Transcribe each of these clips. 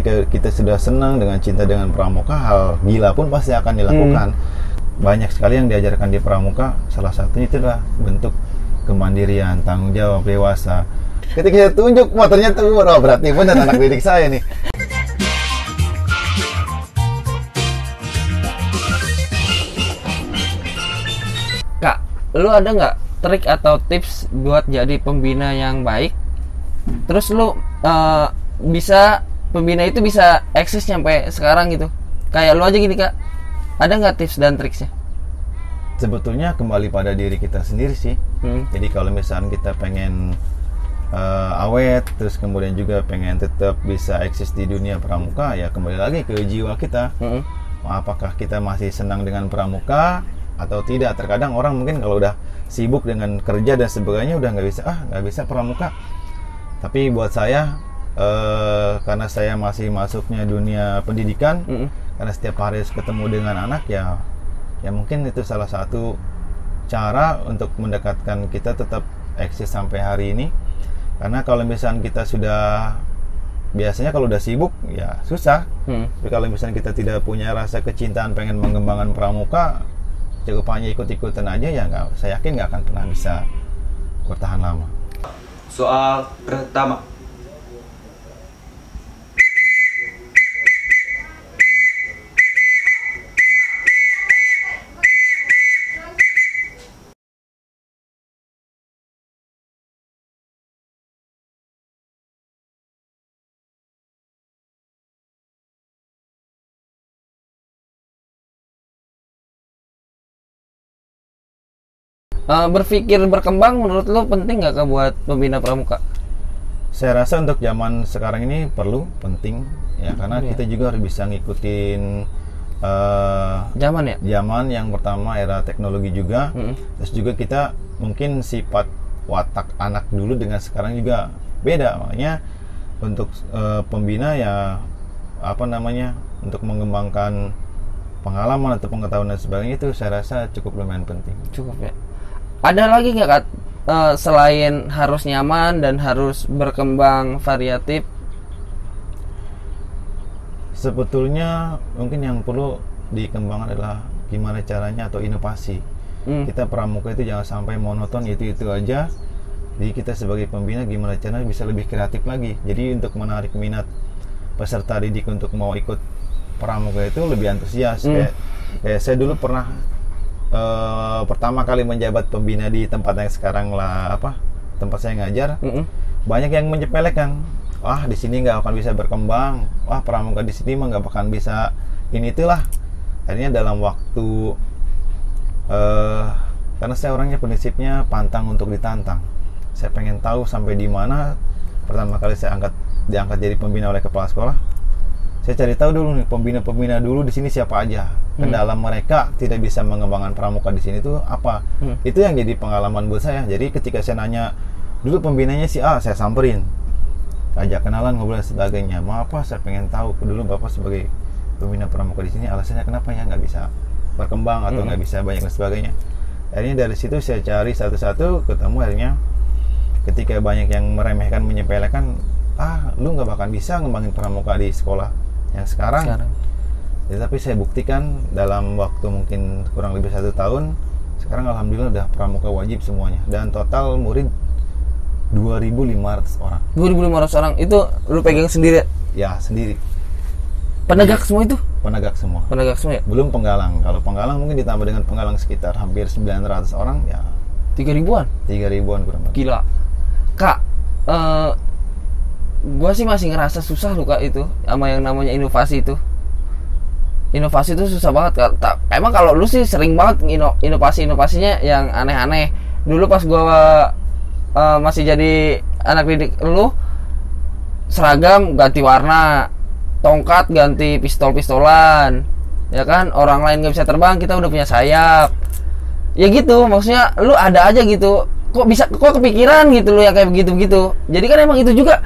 ketika kita sudah senang dengan cinta dengan pramuka, hal gila pun pasti akan dilakukan. Banyak sekali yang diajarkan di pramuka, salah satunya itu adalah bentuk kemandirian, tanggung jawab, dewasa. Ketika saya tunjuk, wah ternyata berarti benar anak didik saya nih. Kak, lu ada nggak trik atau tips buat jadi pembina yang baik? Terus lu bisa pembina itu bisa eksis sampai sekarang gitu. Kayak lu aja gini Kak. Ada nggak tips dan triksnya? Sebetulnya kembali pada diri kita sendiri sih. Jadi kalau misalnya kita pengen awet, terus kemudian juga pengen tetap bisa eksis di dunia pramuka, ya kembali lagi ke jiwa kita. Apakah kita masih senang dengan pramuka atau tidak? Terkadang orang mungkin kalau udah sibuk dengan kerja dan sebagainya udah nggak bisa pramuka. Tapi buat saya, karena saya masih masuknya dunia pendidikan, karena setiap hari harus ketemu dengan anak, ya mungkin itu salah satu cara untuk mendekatkan kita tetap eksis sampai hari ini. Karena kalau misalnya kita sudah, biasanya kalau udah sibuk ya susah. Tapi kalau misalnya kita tidak punya rasa kecintaan pengen mengembangkan pramuka, cukup hanya ikut-ikutan aja, ya saya yakin nggak akan pernah bisa bertahan lama. Soal pertama, berpikir berkembang menurut lo penting nggak Kak buat pembina pramuka? Saya rasa untuk zaman sekarang ini penting ya, karena kita juga harus bisa ngikutin zaman yang pertama era teknologi juga. Terus juga kita mungkin sifat watak anak dulu dengan sekarang juga beda. Makanya untuk pembina ya untuk mengembangkan pengalaman atau pengetahuan dan sebagainya, itu saya rasa cukup lumayan penting. Cukup ya. Ada lagi nggak Kak, selain harus nyaman dan harus berkembang variatif? Sebetulnya mungkin yang perlu dikembangkan adalah gimana caranya atau inovasi. Kita pramuka itu jangan sampai monoton itu aja. Jadi kita sebagai pembina gimana caranya bisa lebih kreatif lagi. Jadi untuk menarik minat peserta didik untuk mau ikut pramuka itu lebih antusias. Kayak saya dulu pernah pertama kali menjabat pembina di tempat yang sekarang tempat saya ngajar, banyak yang menyepelekan, di sini nggak akan bisa berkembang, pramuka di sini mah nggak akan bisa ini itulah. Akhirnya dalam waktu karena saya orangnya prinsipnya pantang untuk ditantang, saya pengen tahu sampai di mana. Pertama kali saya diangkat jadi pembina oleh kepala sekolah, saya cari tahu dulu nih pembina-pembina dulu di sini siapa aja. Kendala mereka tidak bisa mengembangkan pramuka di sini itu apa? Itu yang jadi pengalaman buat saya. Jadi ketika saya nanya dulu pembinanya si A, saya samperin, ajak kenalan, ngobrol dan sebagainya. Maaf Pak, saya pengen tahu dulu Bapak sebagai pembina pramuka di sini alasannya kenapa ya nggak bisa berkembang atau nggak bisa banyak dan sebagainya. Akhirnya dari situ saya cari satu-satu, ketemu. Akhirnya ketika banyak yang meremehkan, menyepelekan, lu nggak bakal bisa ngembangin pramuka di sekolah yang sekarang. Ya, tapi saya buktikan dalam waktu mungkin kurang lebih 1 tahun, sekarang alhamdulillah udah pramuka wajib semuanya, dan total murid 2.500 orang. 2.500 orang itu lu pegang sendiri? Ya sendiri. Penegak semua itu? Penegak semua. Penegak semua ya? Belum penggalang. Kalau penggalang mungkin ditambah dengan penggalang sekitar hampir 900 orang ya. 3.000-an? 3.000-an kurang lebih. Gila. Kak, gua sih masih ngerasa susah loh Kak itu sama yang namanya inovasi itu. Inovasi itu susah banget Kak. Emang kalau lu sih sering banget inovasinya yang aneh-aneh. Dulu pas gua masih jadi anak didik lu, seragam ganti warna, tongkat ganti pistol-pistolan, ya kan? Orang lain nggak bisa terbang, kita udah punya sayap. Ya gitu, maksudnya lu ada aja gitu. Kok kepikiran gitu lu yang kayak begitu-begitu. Jadi kan emang itu juga,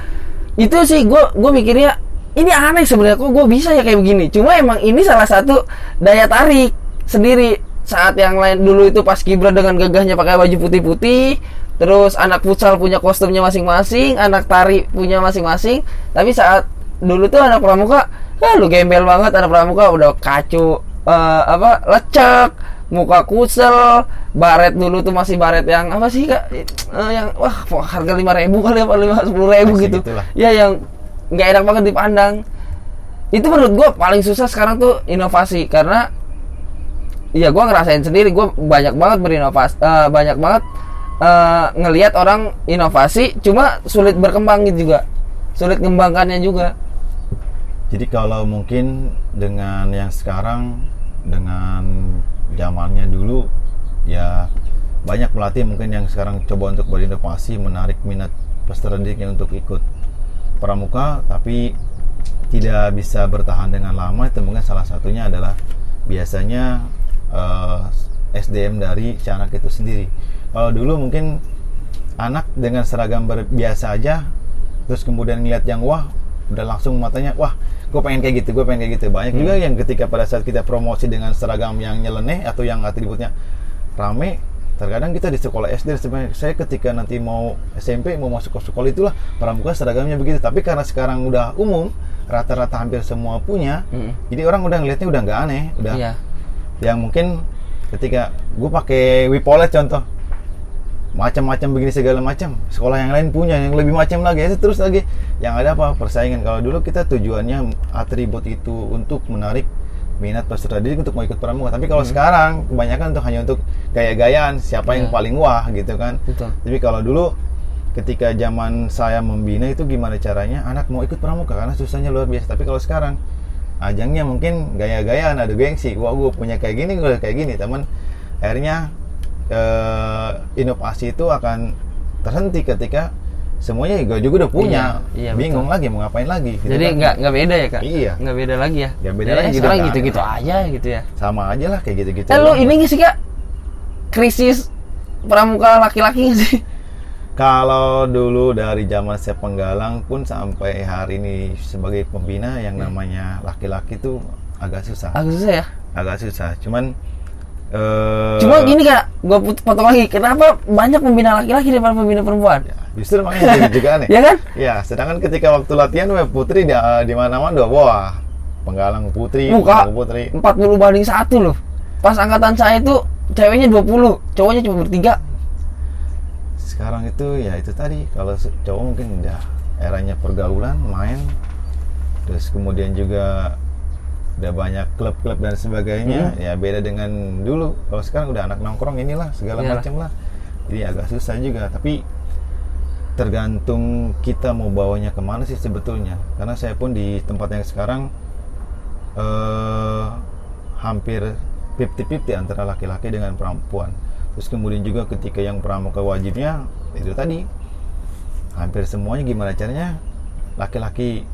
itu sih gue mikirnya ini aneh sebenarnya, kok gue bisa ya kayak begini. Cuma emang ini salah satu daya tarik sendiri. Saat yang lain dulu itu pas Kibra dengan gagahnya pakai baju putih-putih, terus anak futsal punya kostumnya masing-masing, anak tari punya masing-masing. Tapi saat dulu tuh anak pramuka, lu gembel banget, anak pramuka udah kacu, lecek, muka kusel, baret dulu tuh masih baret yang apa sih kak, yang wah harga 5.000 kali apa 10.000 Masih gitu, gitulah. ya yang nggak enak banget dipandang. Itu menurut gue paling susah sekarang tuh inovasi, karena ya gue ngerasain sendiri, gue banyak banget berinovasi, banyak banget ngelihat orang inovasi, cuma sulit berkembang gitu juga, sulit ngembangkannya juga. Jadi kalau mungkin dengan yang sekarang, dengan zamannya dulu, ya banyak pelatih mungkin yang sekarang coba untuk berinovasi, menarik minat peserta didiknya untuk ikut pramuka, tapi tidak bisa bertahan dengan lama. Itu mungkin salah satunya adalah biasanya SDM dari si anak itu sendiri. Kalau dulu mungkin anak dengan seragam biasa aja, terus kemudian ngeliat yang wah, udah langsung matanya, wah gue pengen kayak gitu, gue pengen kayak gitu. Banyak juga yang ketika pada saat kita promosi dengan seragam yang nyeleneh atau yang atributnya rame, terkadang kita di sekolah SD sebenarnya, saya ketika nanti mau SMP mau masuk ke sekolah itulah pramuka seragamnya begitu. Tapi karena sekarang udah umum, rata-rata hampir semua punya, jadi orang udah ngelihatnya udah nggak aneh, udah yang mungkin ketika gue pakai Wipolet contoh, macam-macam begini segala macam, sekolah yang lain punya yang lebih macam lagi, itu terus lagi yang ada apa persaingan. Kalau dulu kita tujuannya atribut itu untuk menarik minat peserta didik untuk mau ikut pramuka, tapi kalau sekarang kebanyakan untuk hanya untuk gaya-gayaan, siapa yang paling wah gitu kan. Betul. Tapi kalau dulu ketika zaman saya membina itu gimana caranya anak mau ikut pramuka, karena susahnya luar biasa. Tapi kalau sekarang ajangnya mungkin gaya-gayaan, ada gengsi, wah gue punya kayak gini, gue kayak gini, teman. Akhirnya inovasi itu akan terhenti ketika semuanya juga udah punya, bingung betul. Lagi mau ngapain lagi gitu. Jadi kan? nggak beda ya kak? Iya, nggak beda lagi ya. Nggak beda lagi. Sekarang gitu-gitu aja gitu ya. Sama aja lah kayak gitu-gitu. Lu ini nggak sih kak, krisis pramuka laki-laki nggak sih? Kalau dulu dari zaman saya penggalang pun sampai hari ini sebagai pembina, yang namanya laki-laki itu agak susah. Agak susah ya? Agak susah. Cuma gini kak, gue potong lagi. Kenapa banyak pembina laki-laki daripada pembina perempuan? Ya, justru makanya juga aneh. Ya kan? Ya, sedangkan ketika waktu latihan putri di mana-mana udah wah, penggalang putri, muka putri 40-1 loh. Pas angkatan saya itu ceweknya 20, cowoknya cuma bertiga. Sekarang itu ya itu tadi, kalau cowok mungkin udah eranya pergaulan, main, terus kemudian juga udah banyak klub-klub dan sebagainya. Ya beda dengan dulu. Kalau sekarang udah anak nongkrong inilah segala macam lah, jadi agak susah juga. Tapi tergantung kita mau bawanya kemana sih sebetulnya. Karena saya pun di tempat yang sekarang hampir 50-50 antara laki-laki dengan perempuan. Terus kemudian juga ketika yang pramuka wajibnya itu tadi, hampir semuanya gimana caranya laki-laki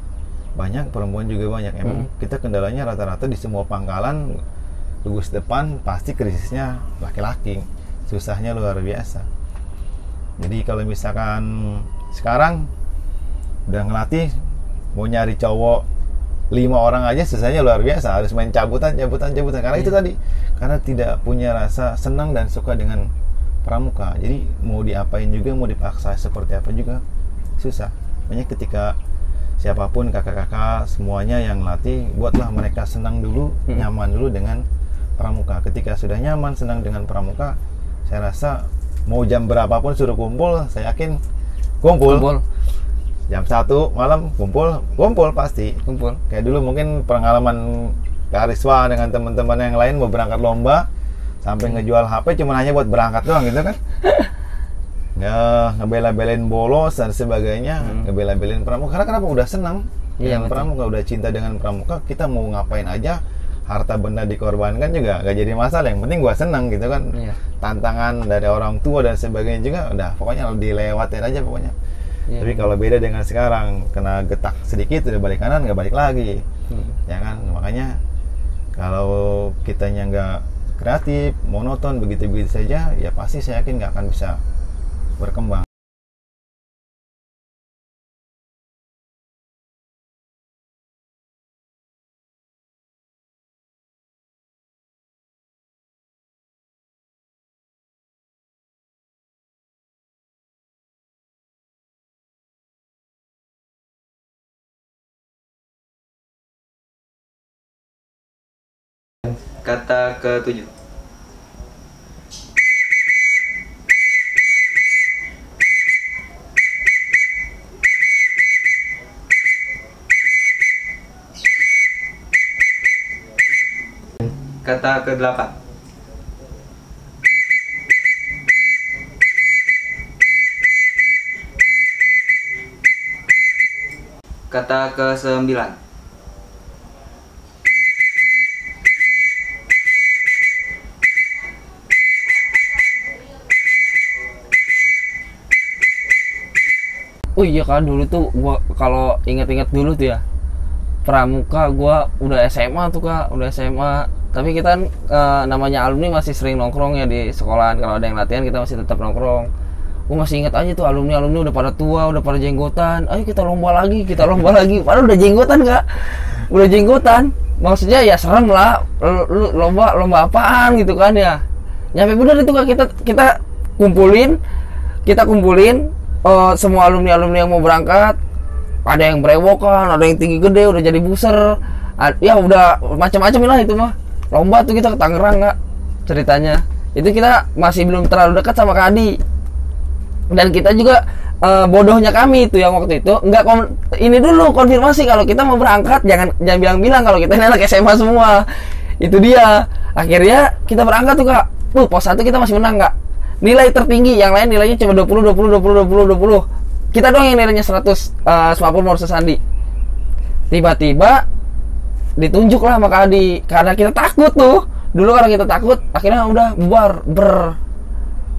banyak, perempuan juga banyak. Emang kita kendalanya rata-rata di semua pangkalan lulus depan pasti krisisnya laki-laki, susahnya luar biasa. Jadi kalau misalkan sekarang udah ngelatih mau nyari cowok 5 orang aja susahnya luar biasa, harus main cabutan karena itu tadi, karena tidak punya rasa senang dan suka dengan pramuka. Jadi mau diapain juga, mau dipaksa seperti apa juga susah. Makanya ketika siapapun kakak-kakak semuanya yang latih, buatlah mereka senang dulu, nyaman dulu dengan pramuka. Ketika sudah nyaman, senang dengan pramuka, saya rasa mau jam berapapun suruh kumpul, saya yakin kumpul. Jam 1 malam kumpul pasti. Kumpul. Kayak dulu mungkin pengalaman Kak Ariswa dengan teman-teman yang lain mau berangkat lomba, sampai ngejual HP cuma hanya buat berangkat doang gitu kan. Ngebela-belain bolos dan sebagainya, ngebela-belain pramuka. Karena kenapa? Udah senang dengan pramuka, udah cinta dengan pramuka. Kita mau ngapain aja, harta benda dikorbankan juga gak jadi masalah. Yang penting gua senang gitu kan. Tantangan dari orang tua dan sebagainya juga udah pokoknya dilewatin aja pokoknya. Tapi kalau beda dengan sekarang, kena getak sedikit udah balik kanan, nggak balik lagi. Ya kan, makanya kalau kitanya nggak kreatif, monoton begitu-begitu saja, ya pasti saya yakin nggak akan bisa berkembang. Kata ketujuh. Kata ke-8. Kata ke-9. Oh iya kan, dulu tuh gua kalau inget-inget dulu tuh ya, pramuka gua udah SMA tuh Kak, udah SMA. Tapi kita kan namanya alumni masih sering nongkrong ya di sekolahan. Kalau ada yang latihan kita masih tetap nongkrong. Gua masih ingat aja tuh alumni udah pada tua, udah pada jenggotan. Ayo kita lomba lagi, kita lomba lagi. Padahal udah jenggotan Kak, udah jenggotan. Maksudnya ya serem lah, lu lomba apaan gitu kan ya. Nyampe bener itu Kak, kita kumpulin semua alumni yang mau berangkat. Ada yang berewokan, ada yang tinggi gede udah jadi buser. Ya udah macam-macam lah itu mah. Lomba tuh kita ke Tangerang Kak ceritanya. Itu kita masih belum terlalu dekat sama Kak Adi. Dan kita juga bodohnya kami itu yang waktu itu ini dulu konfirmasi kalau kita mau berangkat, jangan bilang kalau kita ini anak SMA semua. Itu dia. Akhirnya kita berangkat tuh Kak. Pos 1 kita masih menang Kak. Nilai tertinggi, yang lain nilainya cuma 20. Kita doang yang nilainya 100 menurut Sandi. Tiba-tiba ditunjuk lah sama Kak Adi. Karena kita takut tuh. Dulu karena kita takut, akhirnya udah bubar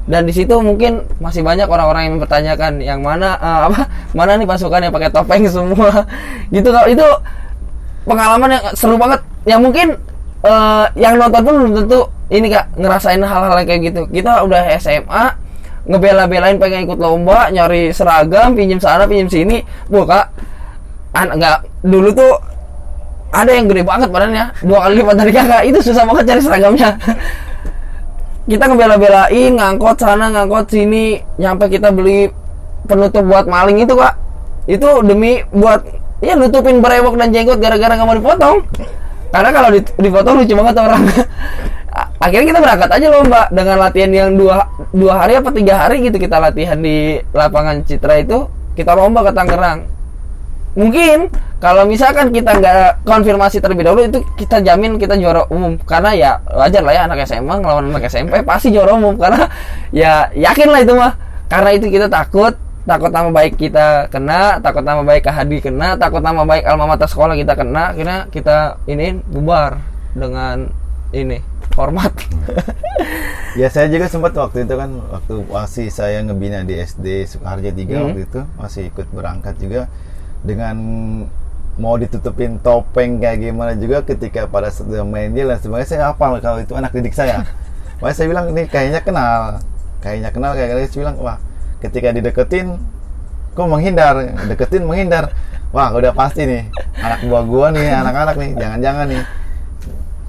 Dan di situ mungkin masih banyak orang-orang yang mempertanyakan yang mana mana nih pasukan yang pakai topeng semua. Gitu Kak. Itu pengalaman yang seru banget. Yang mungkin yang nonton pun belum tentu ini Kak ngerasain hal-hal kayak gitu. Kita udah SMA, ngebela-belain pengen ikut lomba, nyari seragam, pinjem sana pinjem sini. Kak, dulu tuh ada yang gede banget badannya, 2 kali lipat dari Kakak. Itu susah banget cari seragamnya. Kita ngebela-belain, ngangkot sana ngangkot sini, nyampe kita beli penutup buat maling itu Kak. Itu demi buat ya nutupin berewok dan jenggot gara-gara nggak mau dipotong. Karena kalau dipotong lucu banget orang. Akhirnya kita berangkat aja lomba dengan latihan yang 2 hari apa 3 hari gitu. Kita latihan di lapangan Citra itu, kita lomba ke Tangerang. Mungkin kalau misalkan kita nggak konfirmasi terlebih dahulu, itu kita jamin kita juara umum. Karena ya wajar lah ya, anak SMA ngelawan anak SMP pasti juara umum. Karena ya yakin lah itu mah. Karena itu kita takut nama baik kita kena, takut nama baik Kak Hadi kena, takut nama baik alma mater sekolah kita kena. Akhirnya kita ini bubar dengan ini hormat. Ya saya juga sempat waktu itu kan, waktu masih saya ngebina di SD Sukaharja 3 waktu itu masih ikut berangkat juga, dengan mau ditutupin topeng kayak gimana juga ketika pada saat main dia dan sebagainya. Saya hafal kalau itu anak didik saya. Makanya saya bilang ini kayaknya kenal kayak saya bilang wah, ketika dideketin kok menghindar, wah udah pasti nih anak buah gua nih, anak-anak nih, jangan nih.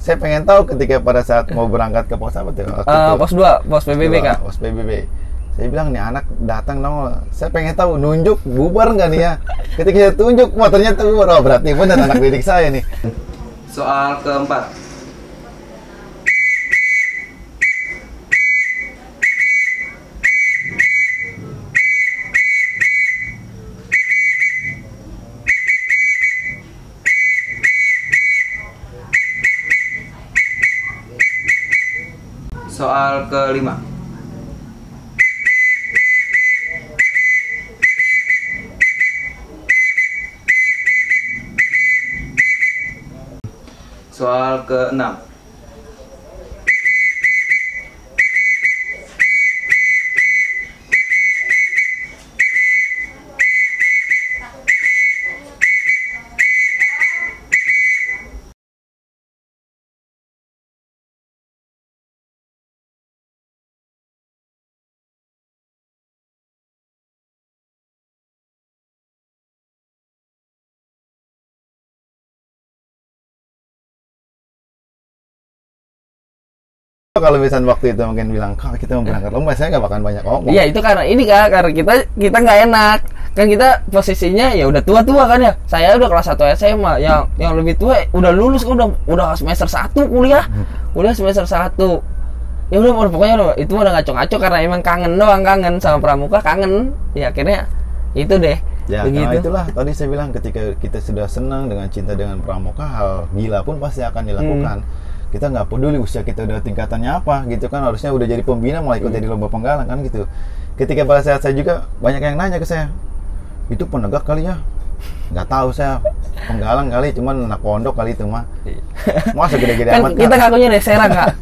Saya pengen tahu ketika pada saat mau berangkat ke pos apa tuh? Pos 2, pos PBB Kak. Pos PBB. Saya bilang nih anak datang nongol. Saya pengen tahu nunjuk bubar nggak nih ya? Ketika saya tunjuk, wah ternyata bubar. Oh, berarti benar anak didik saya nih. Soal keempat. Soal kelima. Soal ke-6. Kalau misalnya waktu itu mungkin bilang kalau kita mau berangkat lomba, saya nggak bakal banyak ngomong. Iya itu karena ini Kak, karena kita nggak enak. kan kita posisinya ya udah tua-tua kan ya. Saya udah kelas 1 SMA, yang lebih tua udah lulus kan, udah semester 1 kuliah. Udah semester 1. Ya udah pokoknya udah, itu udah ngaco-ngaco karena emang kangen sama pramuka, kangen. Ya akhirnya itu deh. Ya, begitu. karena itulah tadi saya bilang ketika kita sudah senang dengan cinta dengan pramuka, hal gila pun pasti akan dilakukan. Kita nggak peduli usia kita udah tingkatannya apa gitu kan, harusnya udah jadi pembina mulai ikut jadi lomba penggalang kan gitu. Ketika pada saat saya juga banyak yang nanya ke saya, itu penegak kali ya? Nggak tahu saya, penggalang kali, cuman anak pondok kali itu mah. Masa gede-gede kan amat kita ngakunya deh serang Kak.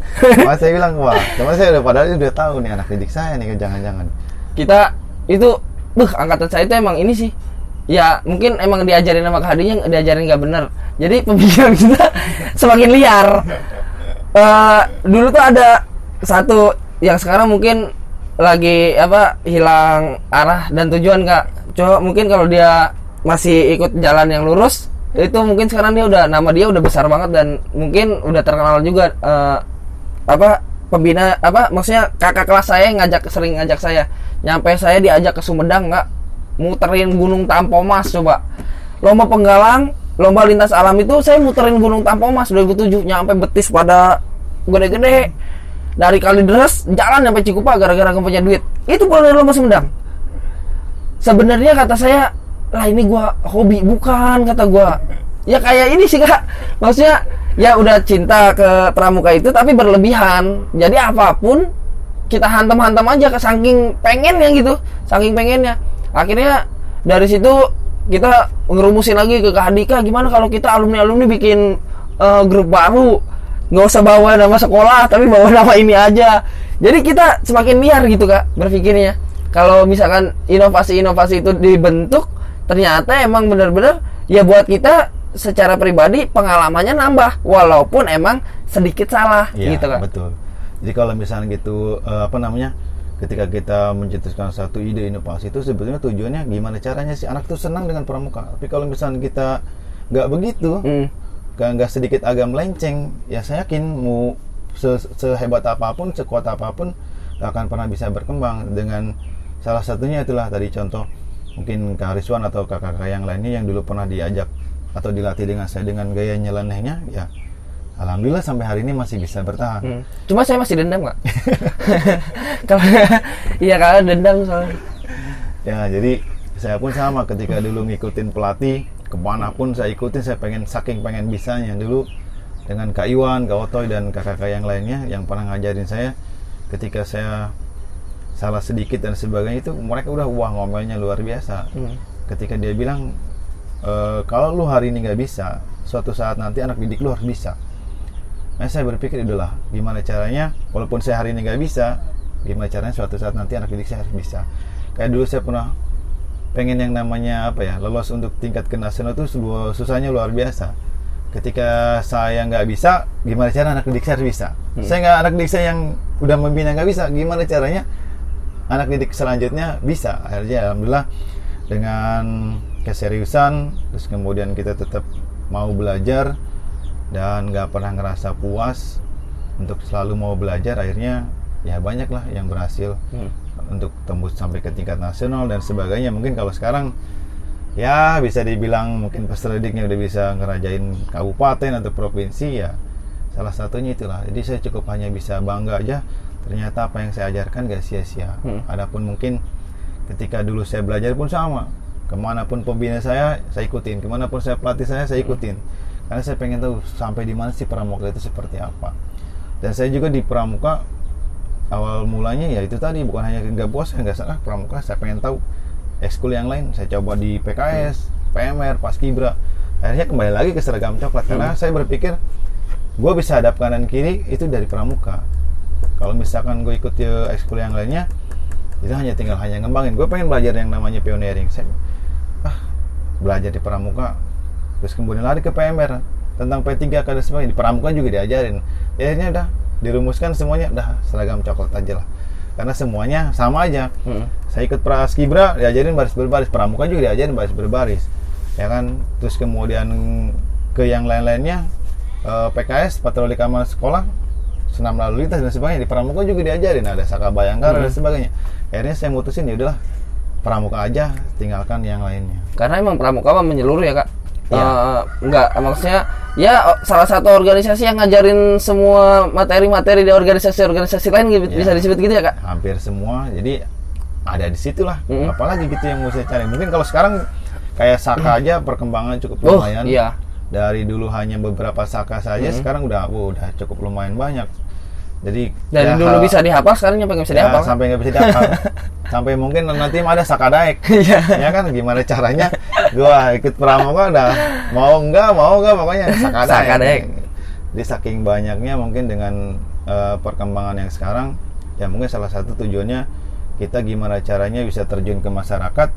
Mas saya bilang wah, cuma saya udah padahal udah tahu nih anak didik saya nih, jangan-jangan. Kita itu angkatan saya itu emang ini sih. Ya mungkin emang diajarin sama Kak Hadinya, diajarin nggak bener. Jadi pemikiran kita semakin liar. Dulu tuh ada satu yang sekarang mungkin lagi hilang arah dan tujuan Kak. Coba mungkin kalau dia masih ikut jalan yang lurus, itu mungkin sekarang nama dia udah besar banget dan mungkin udah terkenal juga. Pembina maksudnya kakak kelas saya sering ngajak saya. Nyampe saya diajak ke Sumedang Kak, muterin Gunung Tampomas coba. Lomba penggalang, lomba lintas alam itu saya muterin Gunung Tampomas 2007, nyampe betis pada gede-gede. Dari Kalideres jalan sampai Cikupa gara-gara gak punya duit. Itu pulang dari lomba Sumedang. Sebenarnya kata saya, lah ini gua hobi, bukan kata gua. Ya kayak ini sih Kak. Maksudnya ya udah cinta ke pramuka itu tapi berlebihan. Jadi apapun kita hantam-hantam aja, saking pengennya gitu, saking pengennya. Akhirnya dari situ kita ngerumusin lagi ke Kak Handika, gimana kalau kita alumni bikin grup baru, nggak usah bawa nama sekolah tapi bawa nama ini aja. Jadi kita semakin liar gitu Kak berpikirnya. Kalau misalkan inovasi-inovasi itu dibentuk, ternyata emang benar-benar ya buat kita secara pribadi pengalamannya nambah, walaupun emang sedikit salah ya, gitu Kak. Betul. Jadi kalau misalnya gitu ketika kita mencetuskan satu ide inovasi itu sebetulnya tujuannya gimana caranya sih anak tuh senang dengan pramuka. Tapi kalau misalnya kita nggak begitu, nggak sedikit agak melenceng, ya saya yakin mau sehebat apapun, sekuat apapun nggak akan pernah bisa berkembang. Dengan salah satunya itulah tadi contoh mungkin Kak Rizwan atau kakak-kakak yang lainnya yang dulu pernah diajak atau dilatih dengan saya dengan gaya nyelenehnya, ya alhamdulillah sampai hari ini masih bisa bertahan. Cuma saya masih dendam Kak. Kalau iya Kak dendam soalnya. Ya jadi saya pun sama ketika dulu ngikutin pelatih kemanapun saya ikutin, saya saking pengen bisanya dulu dengan Kak Iwan, Kak Otoy dan kakak-kakak yang lainnya yang pernah ngajarin saya. Ketika saya salah sedikit dan sebagainya itu mereka udah ngomelnya luar biasa. Ketika dia bilang kalau lu hari ini nggak bisa, suatu saat nanti anak didik lu harus bisa. Nah saya berpikir udahlah gimana caranya, walaupun saya hari ini nggak bisa, gimana caranya suatu saat nanti anak didik saya harus bisa. Kayak dulu saya pernah pengen yang namanya lolos untuk tingkat ke nasional itu susahnya luar biasa. Ketika saya nggak bisa, gimana cara anak didik saya harus bisa. Saya nggak, anak didik saya yang udah membina nggak bisa, gimana caranya anak didik selanjutnya bisa. Akhirnya alhamdulillah dengan keseriusan, terus kemudian kita tetap mau belajar dan nggak pernah ngerasa puas untuk selalu mau belajar, akhirnya ya banyak lah yang berhasil untuk tembus sampai ke tingkat nasional dan sebagainya. Mungkin kalau sekarang ya bisa dibilang mungkin peserta didiknya udah bisa ngerajain kabupaten atau provinsi, ya salah satunya itulah. Jadi saya cukup hanya bisa bangga aja, ternyata apa yang saya ajarkan gak sia-sia. Adapun mungkin ketika dulu saya belajar pun sama, kemanapun pembina saya ikutin, kemanapun saya pelatih saya ikutin, karena saya pengen tahu sampai di mana sih pramuka itu seperti apa. Dan saya juga di pramuka awal mulanya ya itu tadi, bukan hanya nggak puas, nggak salah pramuka, saya pengen tahu ekskul yang lain. Saya coba di PKS, PMR, Paskibra, akhirnya kembali lagi ke seragam coklat karena saya berpikir gue bisa hadap kanan kiri itu dari pramuka. Kalau misalkan gue ikut ekskul yang lainnya, itu hanya ngembangin. Gue pengen belajar yang namanya pioneering. Saya belajar di pramuka, terus kemudian lari ke PMR tentang P3 dan sebagainya. Di pramuka juga diajarin. Akhirnya udah dirumuskan semuanya, udah seragam coklat aja lah. Karena semuanya sama aja. Saya ikut Paskibra diajarin baris berbaris, pramuka juga diajarin baris berbaris, ya kan. Terus kemudian ke yang lain-lainnya, PKS, patroli keamanan sekolah, senam lalu lintas dan sebagainya, di pramuka juga diajarin, ada Saka Bayangkara dan sebagainya. Akhirnya saya mutusin ya udahlah, pramuka aja, tinggalkan yang lainnya. Karena emang pramuka mah menyeluruh ya kak. Iya. Enggak, maksudnya ya salah satu organisasi yang ngajarin semua materi-materi di organisasi-organisasi lain gitu, Iya. bisa disebut gitu ya kak. Hampir semua, jadi ada di situlah. Apalagi gitu yang mau saya cari. Mungkin kalau sekarang kayak Saka aja perkembangan cukup lumayan. Iya. Dari dulu hanya beberapa Saka saja, sekarang udah cukup lumayan banyak. Jadi Dari ya, dulu bisa dihafal, sekarang nyampe nggak bisa ya, dihafal. sampai nggak bisa dihafal. Sampai mungkin nanti ada Saka Daek. Ya kan, gimana caranya gua ikut pramuka udah mau nggak pokoknya Saka Daek. Saka Daek. Jadi saking banyaknya mungkin dengan perkembangan yang sekarang, ya mungkin salah satu tujuannya kita gimana caranya bisa terjun ke masyarakat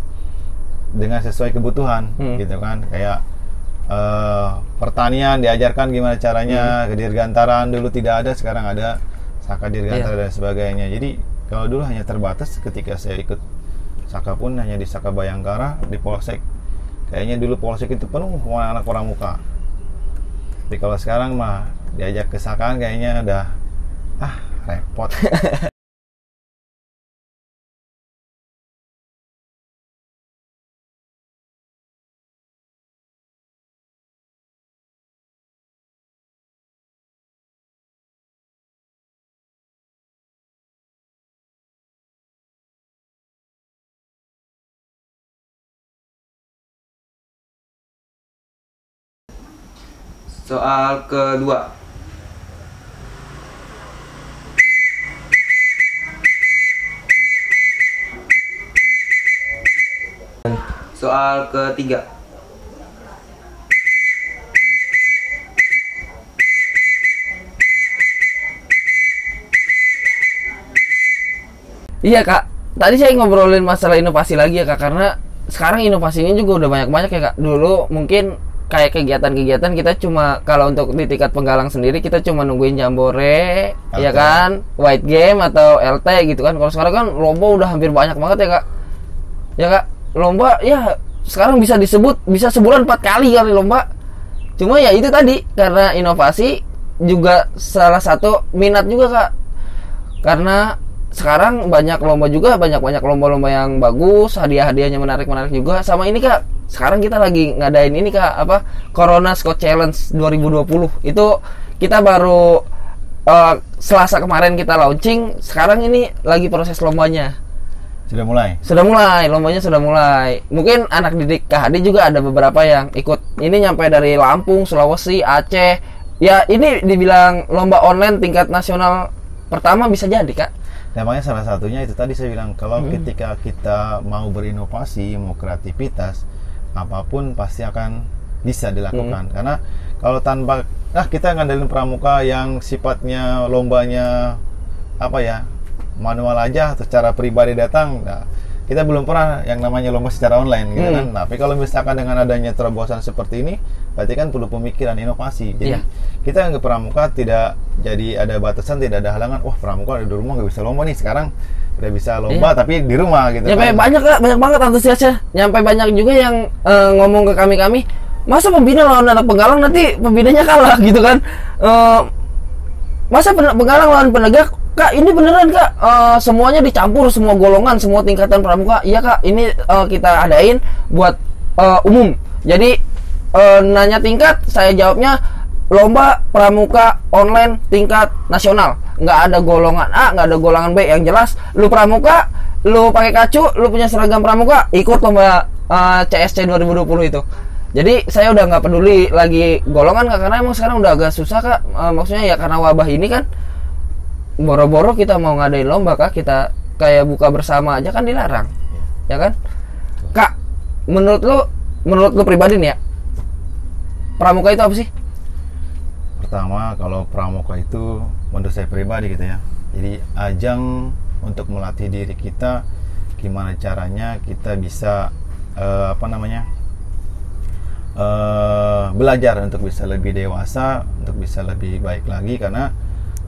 dengan sesuai kebutuhan, gitu kan. Kayak pertanian diajarkan gimana caranya, kedirgantaran dulu tidak ada, sekarang ada Saka Dirgantara dan sebagainya. Jadi kalau dulu hanya terbatas ketika saya ikut Saka pun hanya di Saka Bayangkara di Polsek. Kayaknya dulu Polsek itu penuh anak pramuka. Tapi kalau sekarang mah diajak ke Sakaan kayaknya udah repot. Soal kedua. Soal ketiga. Iya kak, tadi saya ngobrolin masalah inovasi lagi ya kak, karena sekarang inovasinya juga udah banyak-banyak ya kak. Dulu mungkin kayak kegiatan-kegiatan kita cuma, kalau untuk di tingkat Penggalang sendiri kita cuma nungguin jambore, ya kan, white game atau LT gitu kan. Kalau sekarang kan lomba udah hampir banyak banget ya kak. Ya kak, lomba ya sekarang bisa disebut bisa sebulan 4 kali lomba. Cuma ya itu tadi, karena inovasi juga salah satu minat juga kak. Karena sekarang banyak lomba juga, banyak lomba-lomba yang bagus, hadiah-hadiahnya menarik juga. Sama ini kak, sekarang kita lagi ngadain ini kak, Corona Scott Challenge 2020. Itu kita baru Selasa kemarin kita launching. Sekarang ini lagi proses lombanya. Sudah mulai. Lombanya sudah mulai. Mungkin anak didik KHD juga ada beberapa yang ikut. Ini nyampe dari Lampung, Sulawesi, Aceh. Ya ini dibilang lomba online tingkat nasional pertama bisa jadi kak. Namanya salah satunya itu tadi saya bilang, kalau ketika kita mau berinovasi, mau kreativitas, apapun pasti akan bisa dilakukan. Karena kalau tanpa kita ngandelin pramuka yang sifatnya lombanya manual aja atau secara pribadi datang, kita belum pernah yang namanya lomba secara online gitu kan. Tapi kalau misalkan dengan adanya terobosan seperti ini, berarti kan perlu pemikiran, inovasi. Jadi kita yang ke pramuka tidak jadi ada batasan, tidak ada halangan. Wah, pramuka di rumah nggak bisa lomba nih, sekarang udah bisa lomba tapi di rumah gitu. Nyampe kan. banyak banget antusiasnya. Nyampe banyak juga yang ngomong ke kami, masa pembina lawan anak Penggalang nanti pembinanya kalah gitu kan. Masa Penggalang lawan penegak? Kak, ini beneran kak, semuanya dicampur, semua golongan, semua tingkatan pramuka. Iya kak, ini kita adain buat umum. Jadi nanya tingkat, saya jawabnya lomba pramuka online tingkat nasional. Nggak ada golongan A, nggak ada golongan B. Yang jelas, lu pramuka, lu pakai kacu, lu punya seragam pramuka, ikut lomba CSC 2020 itu. Jadi saya udah nggak peduli lagi golongan kak, karena emang sekarang udah agak susah kak. Maksudnya ya karena wabah ini kan, boro-boro kita mau ngadain lomba kak, kita kayak buka bersama aja kan dilarang, ya kan kak. Menurut lu pribadi nih ya, pramuka itu apa sih? Pertama, kalau pramuka itu menurut saya pribadi gitu ya, jadi ajang untuk melatih diri kita gimana caranya kita bisa belajar untuk bisa lebih dewasa, untuk bisa lebih baik lagi. Karena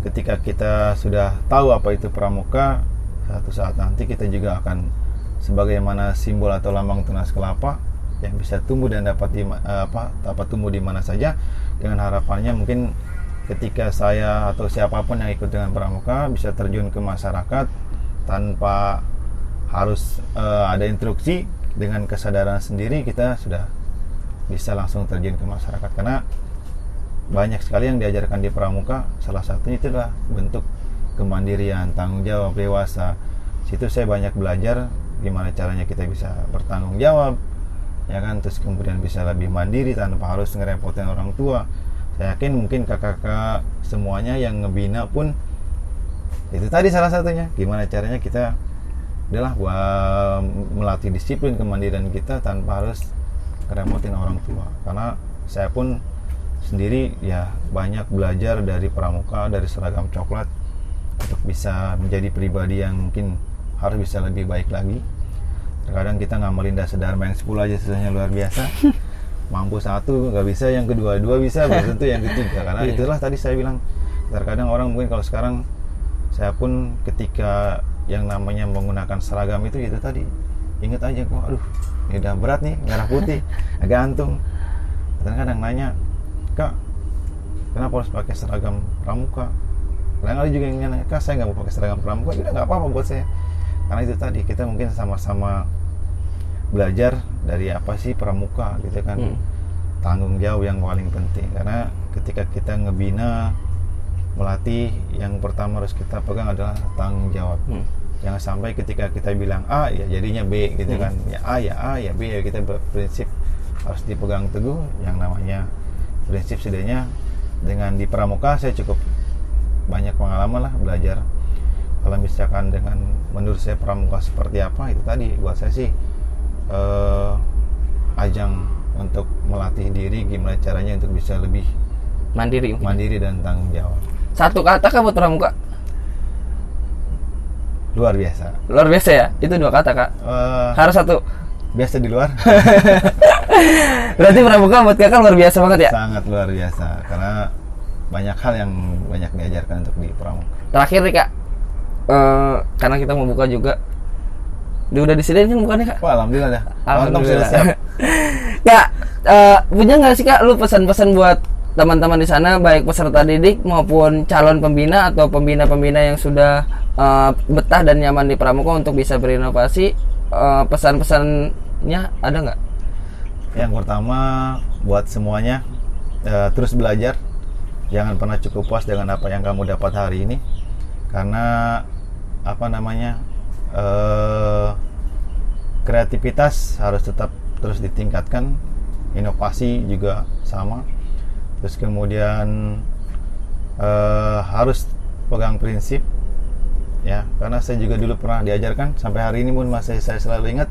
ketika kita sudah tahu apa itu pramuka, satu saat nanti kita juga akan sebagaimana simbol atau lambang tunas kelapa yang bisa tumbuh dan dapat tumbuh di mana saja. Dengan harapannya mungkin ketika saya atau siapapun yang ikut dengan pramuka bisa terjun ke masyarakat tanpa harus ada instruksi, dengan kesadaran sendiri kita sudah bisa langsung terjun ke masyarakat. Karena banyak sekali yang diajarkan di pramuka, salah satunya itu adalah bentuk kemandirian, tanggung jawab dewasa. Situ saya banyak belajar gimana caranya kita bisa bertanggung jawab, ya kan, terus kemudian bisa lebih mandiri tanpa harus ngerepotin orang tua. Saya yakin mungkin kakak-kakak semuanya yang ngebina pun itu tadi salah satunya, gimana caranya kita adalah melatih disiplin kemandirian kita tanpa harus ngerepotin orang tua. Karena saya pun sendiri ya banyak belajar dari pramuka, dari seragam coklat, untuk bisa menjadi pribadi yang mungkin harus bisa lebih baik lagi. Terkadang kita ngamalin dasa dharma yang 10 aja susahnya luar biasa. Mampu satu nggak bisa, yang kedua bisa, belum tentu yang ketiga. Karena itulah tadi saya bilang, terkadang orang mungkin kalau sekarang, saya pun ketika yang namanya menggunakan seragam itu tadi inget aja kok, aduh ini udah berat nih, merah putih agak gantung. Kadang-kadang nanya, Kak kenapa harus pakai seragam pramuka? Kadang-kadang juga yang nanya, Kak saya nggak mau pakai seragam pramuka. Udah nggak apa-apa buat saya, karena itu tadi kita mungkin sama-sama belajar dari apa sih pramuka gitu kan. Tanggung jawab yang paling penting, karena ketika kita ngebina, melatih, yang pertama harus kita pegang adalah tanggung jawab. Jangan sampai ketika kita bilang A ya jadinya B gitu kan. Ya A ya A ya B ya, kita berprinsip harus dipegang teguh yang namanya prinsip. Setidaknya dengan di pramuka saya cukup banyak pengalaman lah belajar. Kalau misalkan dengan menurut saya pramuka seperti apa, itu tadi buat saya sih ajang untuk melatih diri gimana caranya untuk bisa lebih mandiri dan tanggung jawab. Satu kata kah buat pramuka? Luar biasa. Luar biasa ya? Itu 2 kata kak? Harus satu? Biasa di luar. Berarti pramuka buat kakak luar biasa banget ya? Sangat luar biasa, karena banyak hal yang banyak diajarkan untuk di pramuka. Terakhir nih kak, karena kita mau buka juga, udah disediain kan bukannya kak? Wah alhamdulillah dah. Alhamdulillah. Sudah siap. Kak, punya nggak sih kak lu pesan-pesan buat teman-teman di sana, baik peserta didik maupun calon pembina atau pembina-pembina yang sudah betah dan nyaman di pramuka untuk bisa berinovasi? Pesan-pesannya ada nggak? Yang pertama buat semuanya, terus belajar, jangan pernah cukup puas dengan apa yang kamu dapat hari ini, karena kreativitas harus tetap terus ditingkatkan, inovasi juga sama. Terus kemudian harus pegang prinsip ya, karena saya juga dulu pernah diajarkan, sampai hari ini pun masih saya selalu ingat,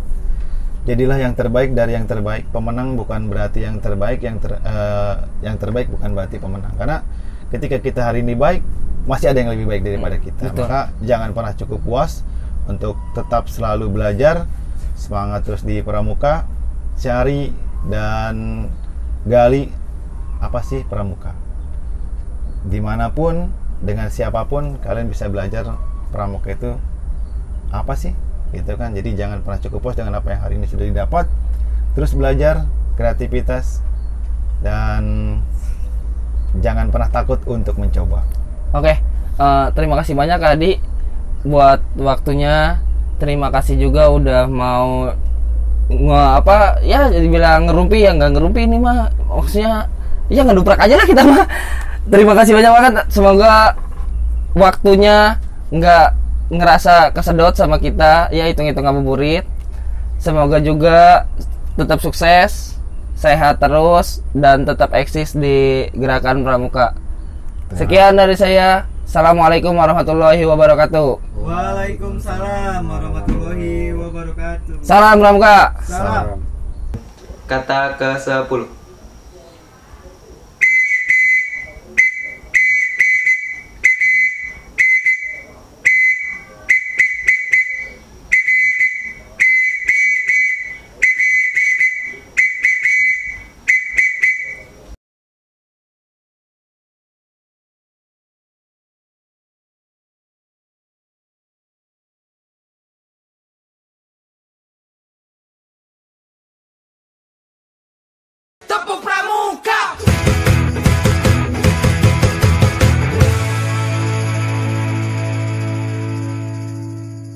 jadilah yang terbaik dari yang terbaik. Pemenang bukan berarti yang terbaik, yang terbaik bukan berarti pemenang. Karena ketika kita hari ini baik, masih ada yang lebih baik daripada kita. Betul. Maka jangan pernah cukup puas, untuk tetap selalu belajar, semangat terus di pramuka, cari dan gali apa sih pramuka. Dimanapun, dengan siapapun, kalian bisa belajar pramuka itu apa sih, gitu kan. Jadi jangan pernah cukup puas dengan apa yang hari ini sudah didapat. Terus belajar, kreativitas, dan jangan pernah takut untuk mencoba. Oke, terima kasih banyak Kak Adi buat waktunya. Terima kasih juga udah mau dibilang ngerumpi, ya nggak ngerumpi ini mah, maksudnya ya ngeduprak aja lah kita mah. Terima kasih banyak banget. Semoga waktunya nggak ngerasa kesedot sama kita, ya hitung-hitung ngabuburit. Semoga juga tetap sukses, sehat terus, dan tetap eksis di gerakan pramuka. Sekian dari saya. Assalamualaikum warahmatullahi wabarakatuh. Waalaikumsalam warahmatullahi wabarakatuh. Salam pramuka. Salam. Kata ke-10. Tepuk pramuka.